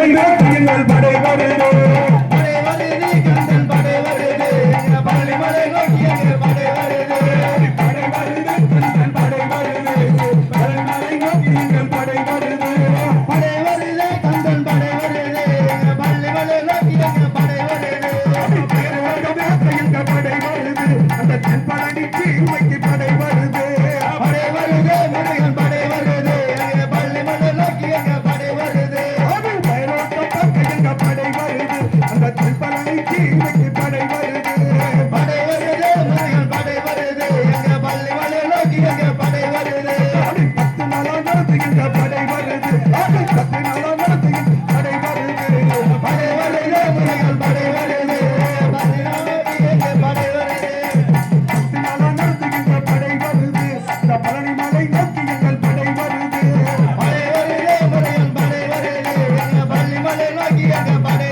மலை நோக்கி எங்கள் படை வருது படை வருது கந்தன் படை வருது பழனி மலை நோக்கி எங்கள் படை வருது படை வருது கந்தன் படை வருது பழனி மலை நோக்கி எங்கள் படை வருது படை வருது கந்தன் படை வருது பழனி மலை நோக்கி எங்கள் படை வருது எங்கள் படை வருது அந்த தென்பழனிக்கு உமைக்கு படை வருது படை வருது முருகன் படை வருது பழனி மலை நோக்கி எங்கள் படை வருது எங்கள் படை வருது அந்த தென்பழனிக்கு உமைக்கு படை வருது படை வருது முருகன் படை வருது பழனி மலை நோக்கி எங்கள் படை வருது 10 நாளா நடத்து எங்கள் படை வருது 10 நாளா நடத்து எங்கள் படை வருது படை வருது முருகன் படை வருது பழனி நோக்கி எங்கள் படை வருது 10 நாளா நடத்து எங்கள் படை வருது இந்த பழனி மலை நோக்கி எங்கள் படை வருது படை வருது முருகன் படை வருது பழனி மலை நோக்கி எங்கள் படை